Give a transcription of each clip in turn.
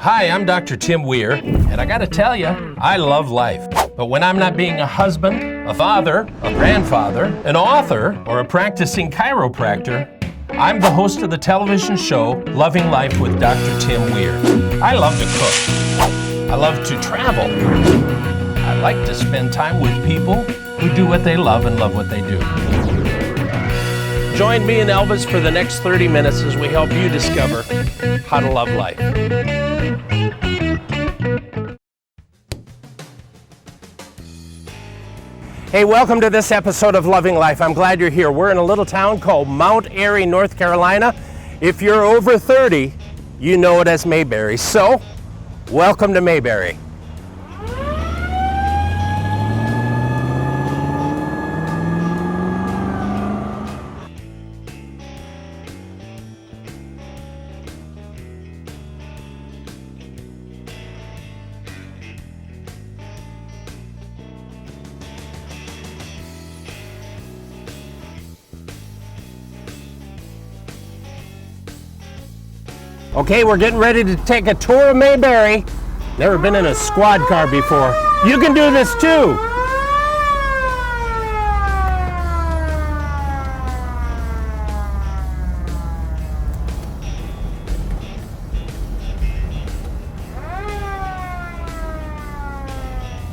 Hi, I'm Dr. Tim Weir, and I gotta tell you, I love life. But when I'm not being a husband, a father, a grandfather, an author, or a practicing chiropractor, I'm the host of the television show, Loving Life with Dr. Tim Weir. I love to cook. I love to travel. I like to spend time with people who do what they love and love what they do. Join me and Elvis for the next 30 minutes as we help you discover how to love life. Hey, welcome to this episode of Loving Life. I'm glad you're here. We're in a little town called Mount Airy, North Carolina. If you're over 30, you know it as Mayberry. So, welcome to Mayberry. Okay, we're getting ready to take a tour of Mayberry. Never been in a squad car before. You can do this too.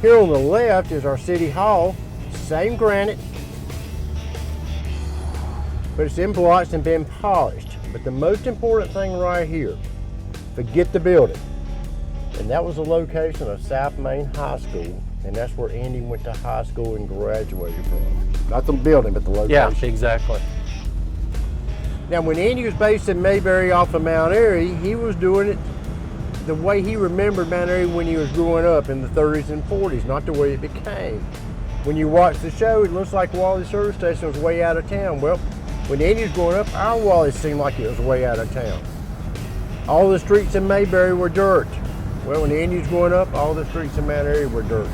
Here on the left is our city hall. Same granite, but it's been blotched and been polished. But the most important thing right here, forget the building. And that was the location of South Main High School, and that's where Andy went to high school and graduated from. Not the building, but the location. Yeah, exactly. Now, when Andy was based in Mayberry off of Mount Airy, he was doing it the way he remembered Mount Airy when he was growing up in the 30s and 40s, not the way it became. When you watch the show, it looks like Wally Service Station was way out of town. Well, when Andy was growing up, our Wally seemed like it was way out of town. All the streets in Mayberry were dirt. Well, when Andy was growing up, all the streets in Mount Airy were dirt.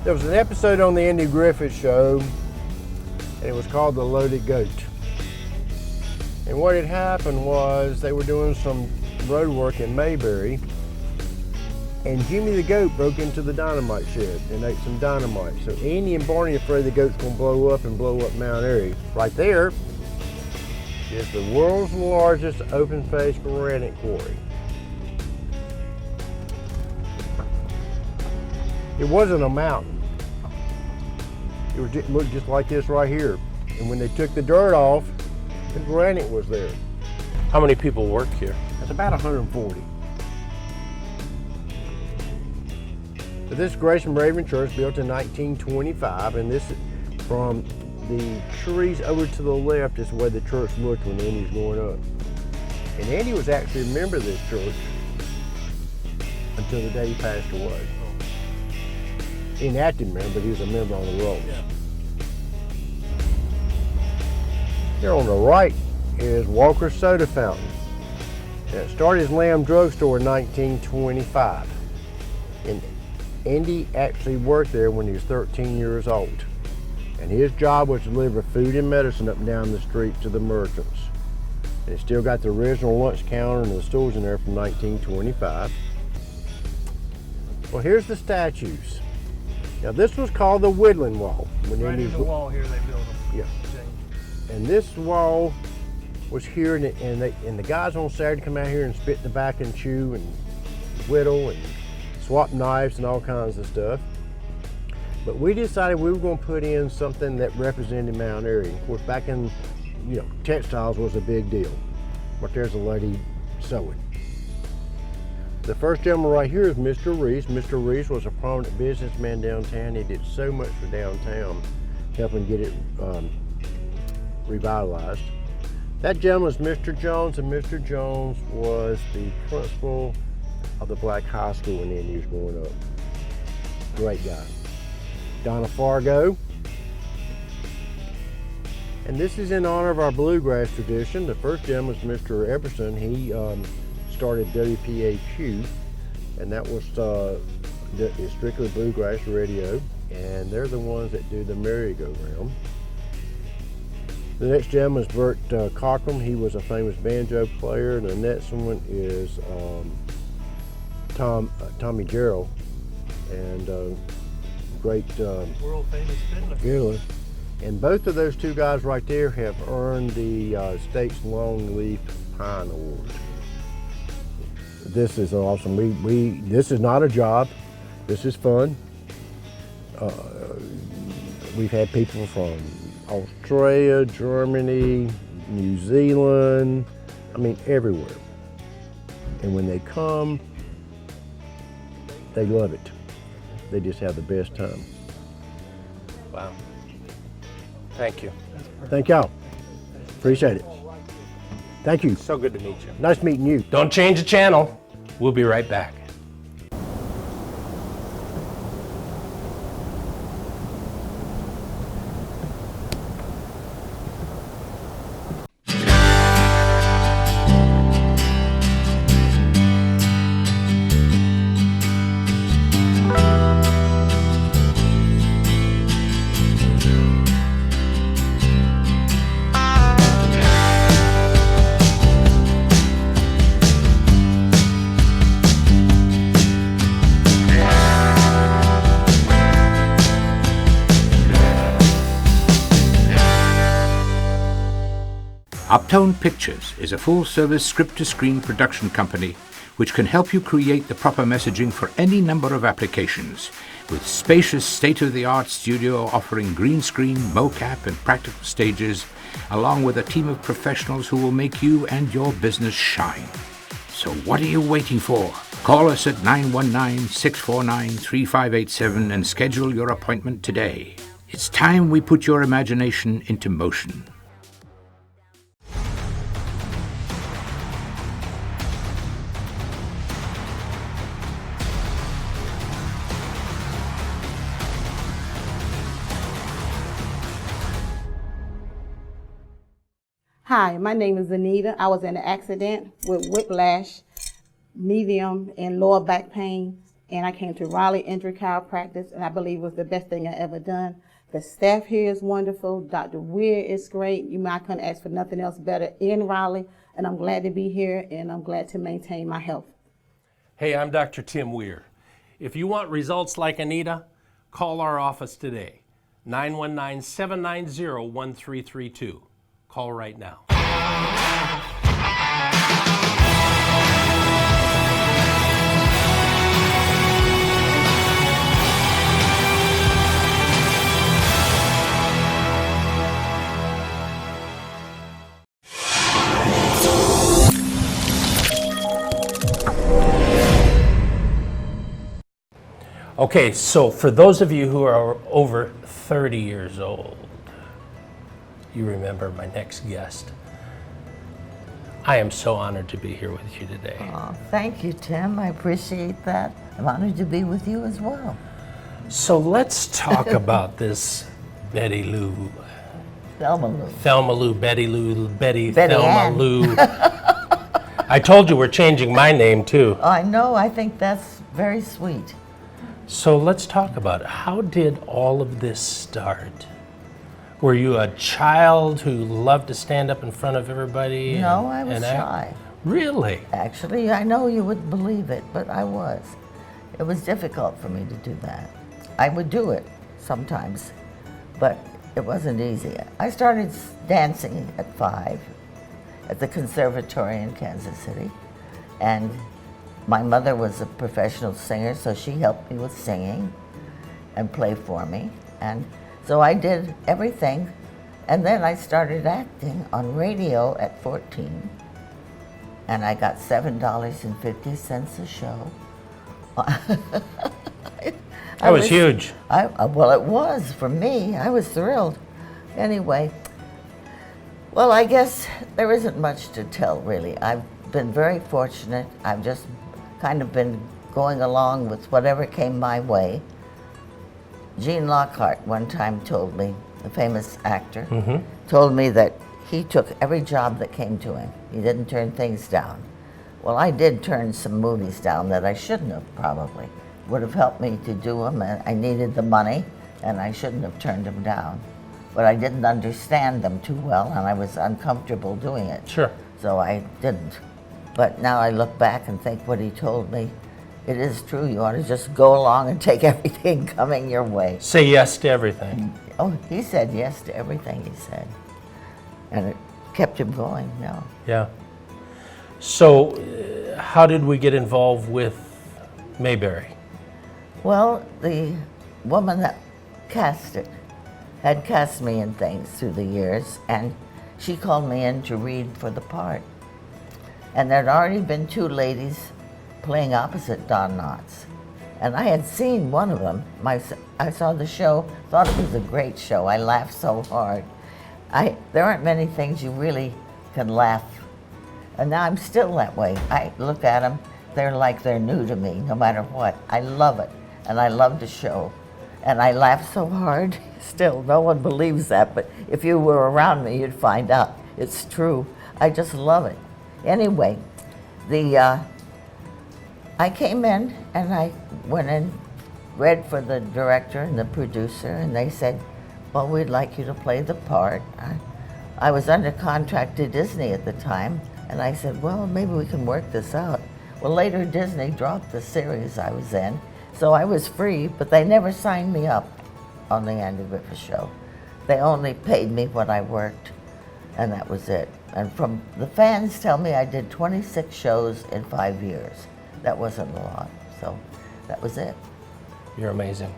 There was an episode on the Andy Griffith Show, and it was called The Loaded Goat. And what had happened was they were doing some road work in Mayberry, and Jimmy the goat broke into the dynamite shed and ate some dynamite. So Andy and Barney are afraid the goat's gonna blow up and blow up Mount Airy. Right there is the world's largest open-face granite quarry. It wasn't a mountain. It looked just like this right here. And when they took the dirt off, the granite was there. How many people work here? That's about 140. So this is Grace and Raven Church, built in 1925, and this, from the trees over to the left, is the way the church looked when Andy was growing up. And Andy was actually a member of this church until the day he passed away. He an active member, but he was a member on the roll. Yeah. Here on the right is Walker's Soda Fountain. Now, it started as Lamb Drug Store in 1925. And Andy actually worked there when he was 13 years old. And his job was to deliver food and medicine up and down the street to the merchants. And it still got the original lunch counter and the stools in there from 1925. Well, here's the statues. Now, this was called the Woodland Wall. Right in the wall here they built them. Yeah. And this wall was here, and the guys on Saturday come out here and spit tobacco and chew and whittle and swap knives and all kinds of stuff. But we decided we were going to put in something that represented Mount Airy. Of course, back in, textiles was a big deal. But there's a lady sewing. The first gentleman right here is Mr. Reese. Mr. Reese was a prominent businessman downtown. He did so much for downtown, helping get it revitalized. That gentleman is Mr. Jones, and Mr. Jones was the principal of the Black High School when Andy was growing up. Great guy. Donna Fargo. And this is in honor of our bluegrass tradition. The first gentleman was Mr. Everson. He started WPAQ, and that was strictly bluegrass radio, and they're the ones that do the merry-go-round. The next gentleman is Bert Cockrum. He was a famous banjo player. And the next one is Tommy Gerald, and great World famous fiddler. fiddler. And both of those two guys right there have earned the state's Longleaf Pine Award. This is awesome. This is not a job. This is fun. We've had people from Australia, Germany, New Zealand, I mean everywhere. And when they come, they love it. They just have the best time. Wow. Thank you. Thank y'all. Appreciate it. Thank you. So good to meet you. Nice meeting you. Don't change the channel. We'll be right back. Uptown Pictures is a full-service script-to-screen production company which can help you create the proper messaging for any number of applications, with spacious state-of-the-art studio offering green screen, mocap, and practical stages, along with a team of professionals who will make you and your business shine. So what are you waiting for? Call us at 919-649-3587 and schedule your appointment today. It's time we put your imagination into motion. Hi, my name is Anita. I was in an accident with whiplash, medium and lower back pain, and I came to Raleigh Injury Chiropractic, and I believe it was the best thing I ever done. The staff here is wonderful. Dr. Weir is great. I couldn't ask for nothing else better in Raleigh, and I'm glad to be here, and I'm glad to maintain my health. Hey, I'm Dr. Tim Weir. If you want results like Anita, call our office today, 919-790-1332. Call right now. Okay, so for those of you who are over 30 years old, you remember my next guest. I am so honored to be here with you today. Oh, thank you, Tim. I appreciate that. I'm honored to be with you as well. So let's talk about this Betty Lou. Thelma Lou. Thelma Lou, Betty Lou, Betty Thelma Ann. Lou. I told you we're changing my name too. I know, I think that's very sweet. So let's talk about it. How did all of this start? Were you a child who loved to stand up in front of everybody? No, I was and act? shy. Really? Actually, I know you wouldn't believe it, but I was. It was difficult for me to do that. I would do it sometimes, but it wasn't easy. I started dancing at 5 at the conservatory in Kansas City, and my mother was a professional singer, so she helped me with singing and play for me. And so I did everything, and then I started acting on radio at 14, and I got $7.50 a show. That was huge. Well, it was for me. I was thrilled. Anyway, well, I guess there isn't much to tell, really. I've been very fortunate. I've just kind of been going along with whatever came my way. Gene Lockhart one time told me, the famous actor, told me that he took every job that came to him. He didn't turn things down. Well, I did turn some movies down that I shouldn't have, probably. Would have helped me to do them, and I needed the money, and I shouldn't have turned them down. but I didn't understand them too well, and I was uncomfortable doing it. Sure. So I didn't. But now I look back and think what he told me, it is true. You ought to just go along and take everything coming your way. Say yes to everything. Oh, he said yes to everything he said. And it kept him going, yeah. Yeah. So, how did we get involved with Mayberry? Well, the woman that cast it had cast me in things through the years, and she called me in to read for the part. And there'd already been two ladies playing opposite Don Knotts. And I had seen one of them. I saw the show, thought it was a great show. I laughed so hard. There aren't many things you really can laugh. And now I'm still that way. I look at them, they're like they're new to me, no matter what. I love it, and I love the show. And I laugh so hard. Still, no one believes that, but if you were around me, you'd find out it's true. I just love it. Anyway, I came in and I went in, read for the director and the producer, and they said, well, we'd like you to play the part. I was under contract to Disney at the time, and I said, well, maybe we can work this out. Well, later Disney dropped the series I was in, so I was free, but they never signed me up on the Andy Griffith Show. They only paid me what I worked, and that was it. And from the fans tell me I did 26 shows in 5 years. That wasn't a lot, so that was it. You're amazing.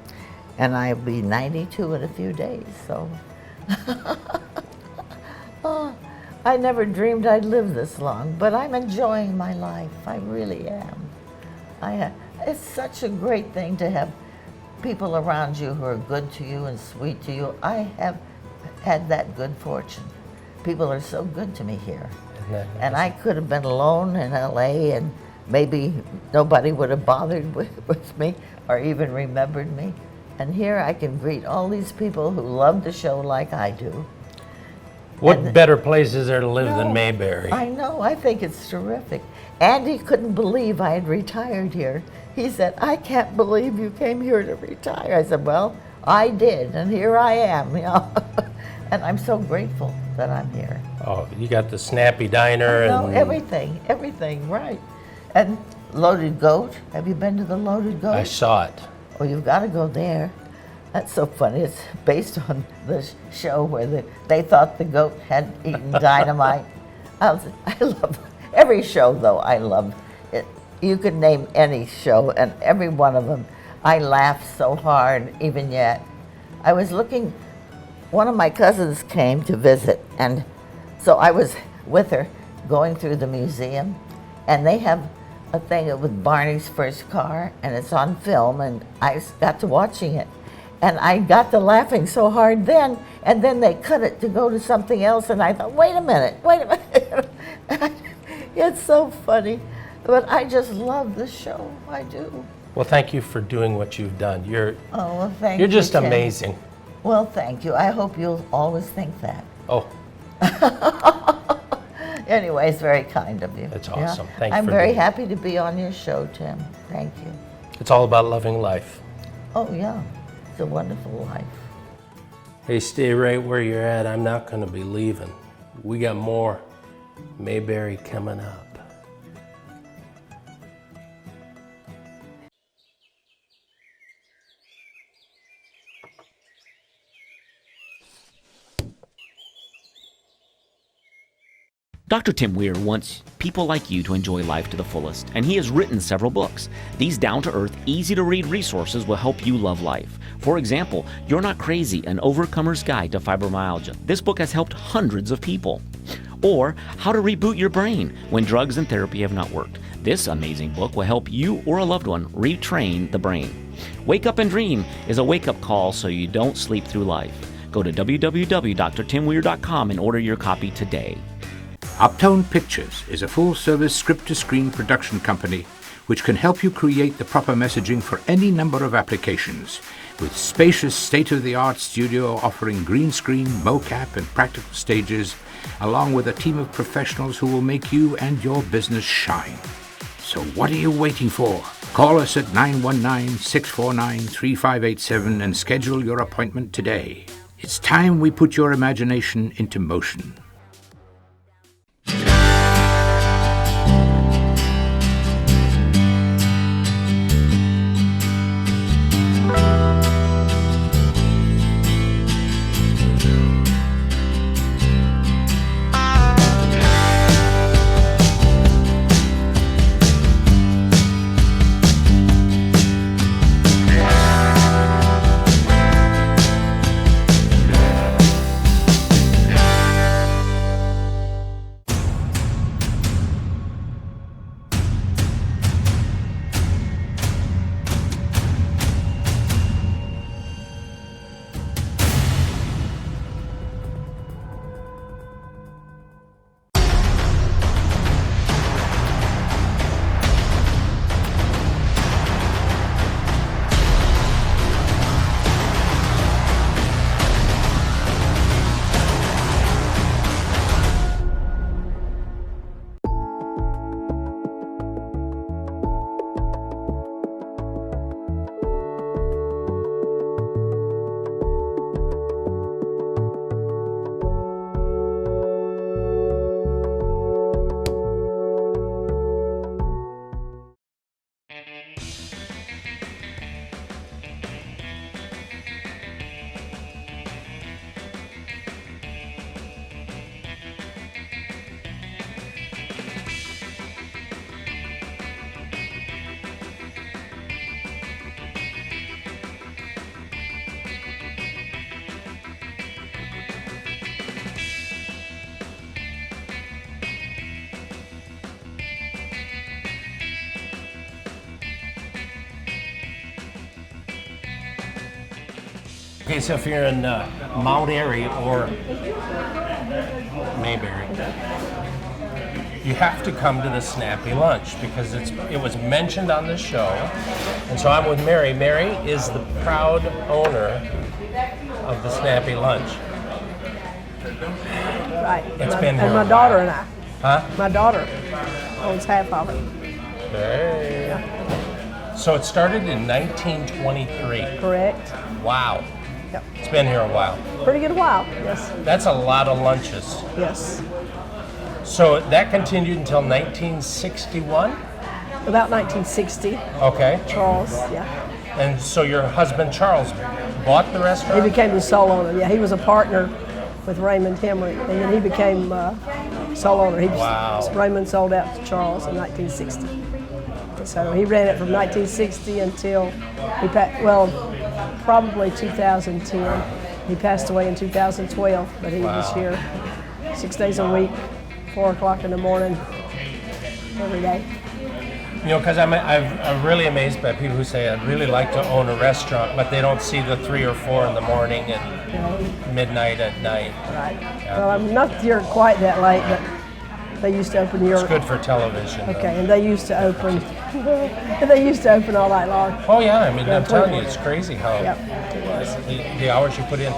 And I'll be 92 in a few days, so. Oh, I never dreamed I'd live this long, but I'm enjoying my life. I really am. It's such a great thing to have people around you who are good to you and sweet to you. I have had that good fortune. People are so good to me here. And I could have been alone in LA and maybe nobody would have bothered with me or even remembered me. And here I can greet all these people who love the show like I do. What better place is there to live than Mayberry? I know, I think it's terrific. Andy couldn't believe I had retired here. He said, I can't believe you came here to retire. I said, well, I did, and here I am, you know. And I'm so grateful that I'm here. Oh, you got the Snappy Diner and everything, right. And Loaded Goat. Have you been to the Loaded Goat? I saw it. Oh, you've got to go there. That's so funny. It's based on the show where they thought the goat had eaten dynamite. I love every show, though. I love it. You could name any show, and every one of them, I laugh so hard, even yet. I was looking, one of my cousins came to visit, and so I was with her going through the museum, and they have a thing with Barney's first car, and it's on film, and I got to watching it. And I got to laughing so hard then, and then they cut it to go to something else, and I thought, wait a minute. It's so funny. But I just love the show, I do. Well, thank you for doing what you've done. You're Thank you, you're just Tim. amazing. Well, thank you. I hope you'll always think that. Oh, Anyway, it's very kind of you. That's awesome. Thank you I'm for very doing it. happy to be on your show, Tim. Thank you. it's all about loving life. Oh, yeah. It's a wonderful life. Hey, stay right where you're at. I'm not going to be leaving. We got more Mayberry coming up. Dr. Tim Weir wants people like you to enjoy life to the fullest, and he has written several books. These down-to-earth, easy-to-read resources will help you love life. For example, You're Not Crazy, An Overcomer's Guide to Fibromyalgia. This book has helped hundreds of people. Or How to Reboot Your Brain When Drugs and Therapy Have Not Worked. This amazing book will help you or a loved one retrain the brain. Wake Up and Dream is a wake-up call so you don't sleep through life. Go to www.drtimweir.com and order your copy today. Uptone Pictures is a full-service script-to-screen production company which can help you create the proper messaging for any number of applications, with spacious state-of-the-art studio offering green screen, mocap, and practical stages, along with a team of professionals who will make you and your business shine. So what are you waiting for? Call us at 919-649-3587 and schedule your appointment today. It's time we put your imagination into motion. Okay, so if you're in Mount Airy or Mayberry, you have to come to the Snappy Lunch because it was mentioned on the show. And so I'm with Mary. Mary is the proud owner of the Snappy Lunch. Right. It's been here and a my daughter while. and I. Huh? My daughter owns half of it. Hey. Yeah. So it started in 1923. Correct. Wow. Yep. It's been here a while. Pretty good while. Yes. That's a lot of lunches. Yes. So that continued until 1961? About 1960. Okay. Charles. Yeah. And so your husband Charles bought the He restaurant? became the sole owner. Yeah. He was a partner with Raymond Hemry, and then he became sole owner. Wow. Raymond sold out to Charles in 1960. So he ran it from 1960 until probably 2010. He passed away in 2012, but he was here 6 days a week, 4 o'clock in the morning, every day. You know, because I'm really amazed by people who say, I'd really like to own a restaurant, but they don't see the 3 or 4 in the morning and midnight at night. Right. Yeah. Well, I'm not here quite that late, but they used to open It's good for television. Okay, and they used to open. They used to open all night long. Oh yeah, I mean, Yeah, I'm telling you, 24. it's crazy how Yep, it was. the hours you put in.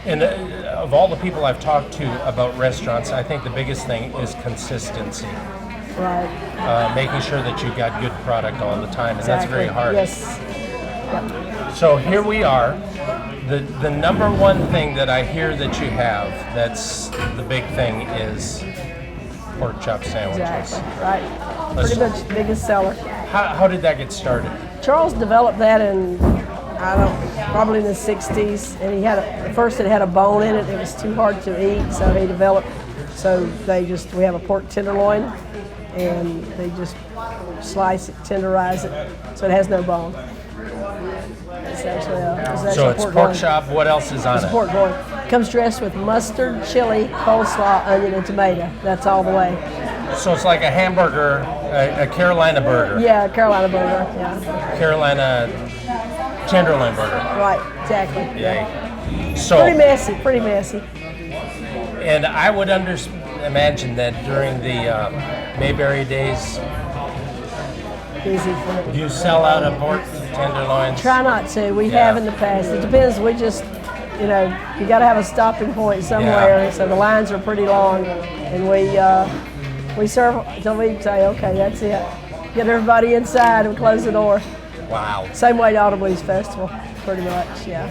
And of all the people I've talked to about restaurants, I think the biggest thing is consistency. Right. Making sure that you got good product all the time, and that's very hard. Yes. Yep. So here we are. The number one thing that I hear that you have, that's the big thing, is pork chop sandwiches. Exactly. Right. Let's- Pretty much the biggest seller. How did that get started? Charles developed that in, probably in the 60s, and at first it had a bone in it. It was too hard to eat, so he developed. So we have a pork tenderloin, and they just slice it, tenderize it, so it has no bone. It's actually So it's pork loin. chop. What else is on It's it? pork loin. Comes dressed with mustard, chili, coleslaw, onion, and tomato. That's all the way. So it's like a hamburger, a Carolina burger. Yeah, Carolina burger. Yeah. Carolina tenderloin burger. Right. Exactly. Yay. So, Pretty messy. Pretty messy. and I would imagine that during the Mayberry days, Easy for me. you sell out of pork tenderloins. Try not to. We Yeah. have in the past. It depends. We just, you got to have a stopping point somewhere. Yeah. So the lines are pretty long, and we serve until we say, okay, that's it. Get everybody inside and close the door. Wow. Same way to Autumn Leaves Festival, pretty much. Yeah.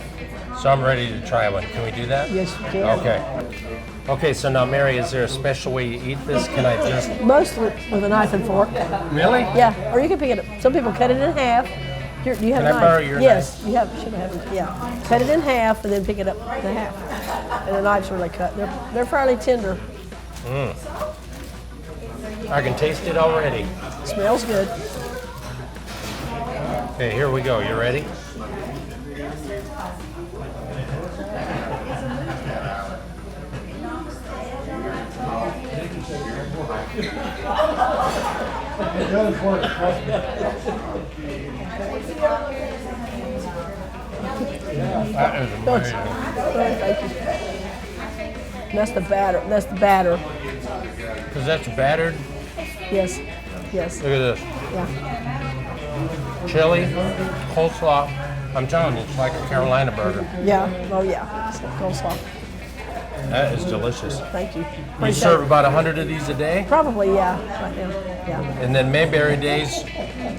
So I'm ready to try one. Can we do that? Yes, you can. Okay. Okay, so now Mary, is there a special way you eat this? Can I just... Most with a knife and fork. Really? Yeah, or you can pick it up. Some people cut it in half. Do you have Can a I knife? borrow your yes, knife? you should have it. Yeah. Cut it in half and then pick it up in half. And the knife's really cut. They're fairly tender. I can taste it already. Smells good. Okay, here we go. You ready? That is amazing. Thank you. And that's the batter. That's the batter. Because that's battered. Yes. Yes. Look at this. Yeah. Chili, coleslaw. I'm telling you, it's like a Carolina burger. Yeah. Oh yeah. It's like coleslaw. That is delicious. Thank you. You Appreciate serve it. about 100 of these a day? Probably, yeah. Right now. Yeah. And then Mayberry days,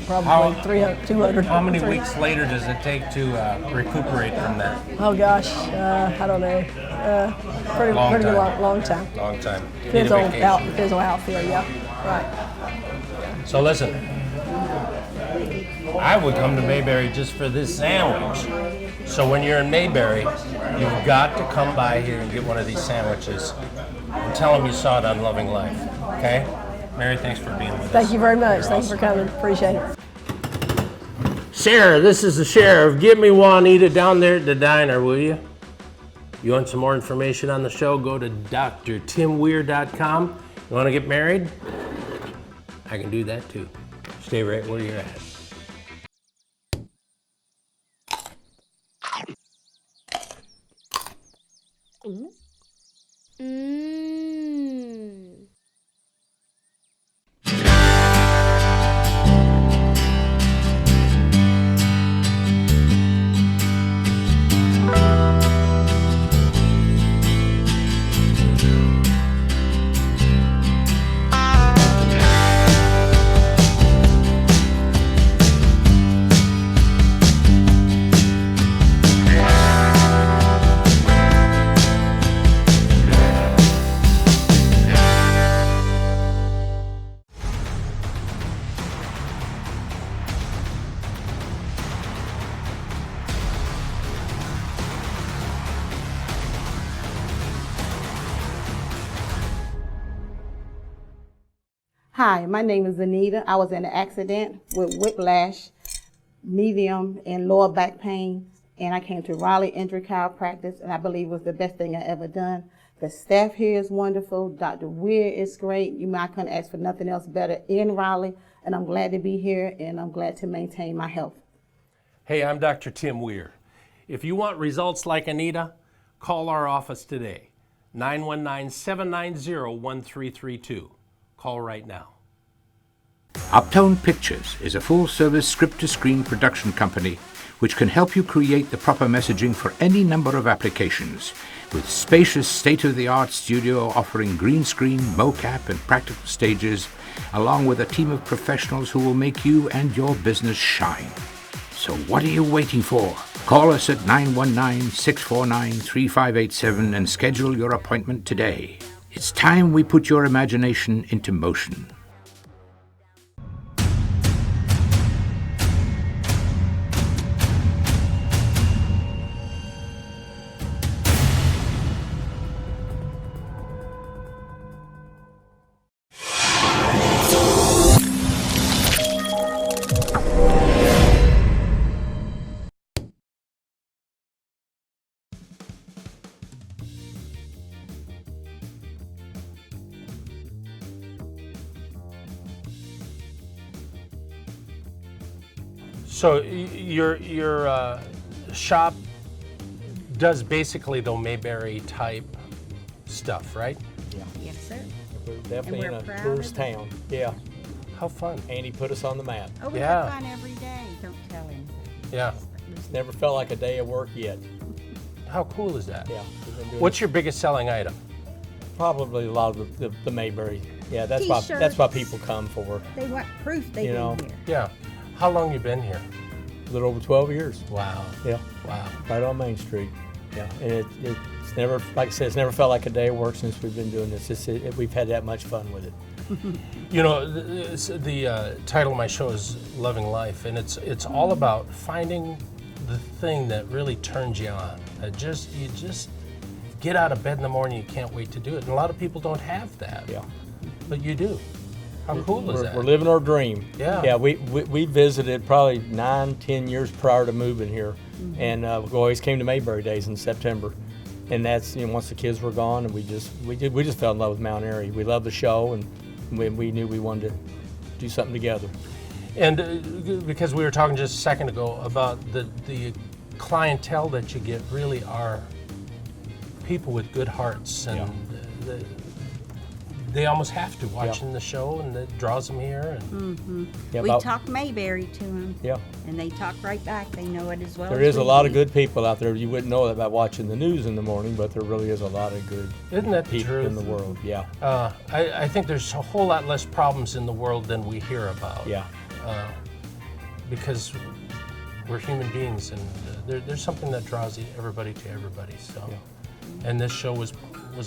Probably 300, 200. how many 300. weeks later does it take to recuperate from that? Oh gosh, I don't know. Pretty Long time. long time. Long time. Depends Need a on vacation. how I feel. Yeah. Right. So listen, I would come to Mayberry just for this sandwich. So when you're in Mayberry, you've got to come by here and get one of these sandwiches and tell them you saw it on Loving Life. Okay? Mary, thanks for being with us. Thank you very much. You're Thanks for awesome. coming. Appreciate it. Sarah, this is the sheriff. Give me Juanita down there at the diner, will you? You want some more information on the show? Go to drtimweir.com. You want to get married? I can do that too. Stay right where you're at. Hi, my name is Anita. I was in an accident with whiplash, medium and lower back pain, and I came to Raleigh Injury Chiropractic, and I believe it was the best thing I ever done. The staff here is wonderful. Dr. Weir is great. I couldn't ask for nothing else better in Raleigh, and I'm glad to be here, and I'm glad to maintain my health. Hey, I'm Dr. Tim Weir. If you want results like Anita, call our office today, 919-790-1332. Call right now. Uptone Pictures is a full-service script-to-screen production company which can help you create the proper messaging for any number of applications, with spacious state-of-the-art studio offering green screen, mocap, and practical stages, along with a team of professionals who will make you and your business shine. So what are you waiting for? Call us at 919-649-3587 and schedule your appointment today. It's time we put your imagination into motion. So your shop does basically the Mayberry type stuff, right? Yes, sir. We're definitely And in we're a proud tourist of it. town. Yeah. How fun. Andy put us on the map. Oh, we Yeah. have fun every day. Don't tell him. Yeah. It's never felt like a day of work yet. How cool is that? Yeah. We've been doing What's your biggest selling item? probably a lot of the Mayberry. Yeah, that's why T-shirts. people come for. They want proof they've You know. been here. Yeah. How long you been here? A little over 12 years. Wow. Yeah. Wow. Right on Main Street. Yeah, and it's never, like I said, it's never felt like a day of work since we've been doing this. We've had that much fun with it. You know, the title of my show is Loving Life, and it's all about finding the thing that really turns you on. You just get out of bed in the morning, you can't wait to do it. And a lot of people don't have that. Yeah. But you do. How cool is that? We're living our dream. Yeah. Yeah, we visited probably 9-10 years prior to moving here, and we always came to Mayberry Days in September, and that's, you know, once the kids were gone, and we just fell in love with Mount Airy. We loved the show, and we knew we wanted to do something together. And because we were talking just a second ago about the clientele that you get really are people with good hearts, and they almost have to watching the show, and it draws them here. And Yeah, We talk Mayberry to them. Yeah. And they talk right back. They know it as well There as is a we lot do. of good people out there. You wouldn't know that by watching the news in the morning, but there really is a lot of good Isn't that the people truth? in the world. Yeah, I think there's a whole lot less problems in the world than we hear about. yeah. Because we're human beings, and there's something that draws everybody to everybody. So, and this show was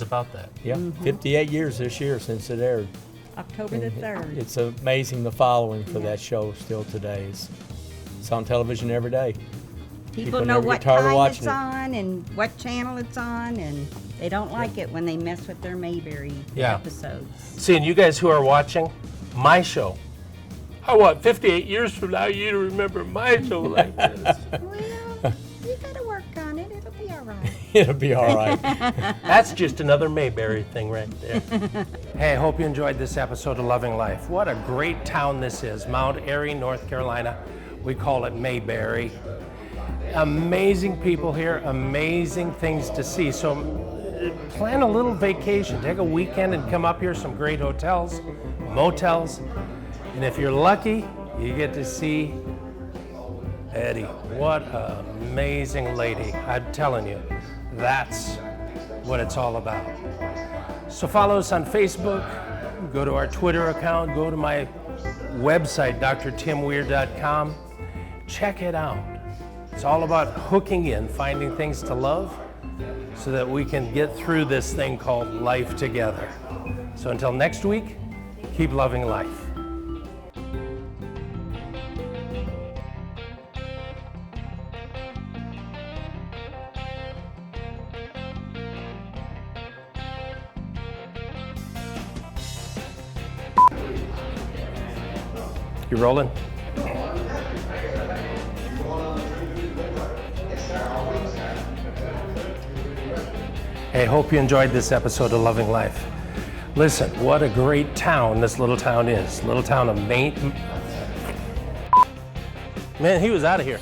about that. Yeah, 58 years this year since it aired. October the 3rd. It's amazing the following for that show still today. It's on television every day. People people know never what get tired of time watching it's it. on and what channel it's on, and they don't like it when they mess with their Mayberry episodes. See, and you guys who are watching my show, I want 58 years from now you to remember my show like this. Well, you gotta work on it. It'll be all right. It'll be all right. That's just another Mayberry thing right there. Hey, I hope you enjoyed this episode of Loving Life. What a great town this is, Mount Airy, North Carolina. We call it Mayberry. Amazing people here, amazing things to see. So plan a little vacation. Take a weekend and come up here. Some great hotels, motels. And if you're lucky, you get to see Eddie. What an amazing lady. I'm telling you, that's what it's all about. So follow us on Facebook, go to our Twitter account, go to my website, drtimweir.com. Check it out. It's all about hooking in, finding things to love so that we can get through this thing called life together. So until next week, keep loving life. You rolling? Hey, hope you enjoyed this episode of Loving Life. Listen, what a great town this little town is. Little town of Maine. Man, he was out of here.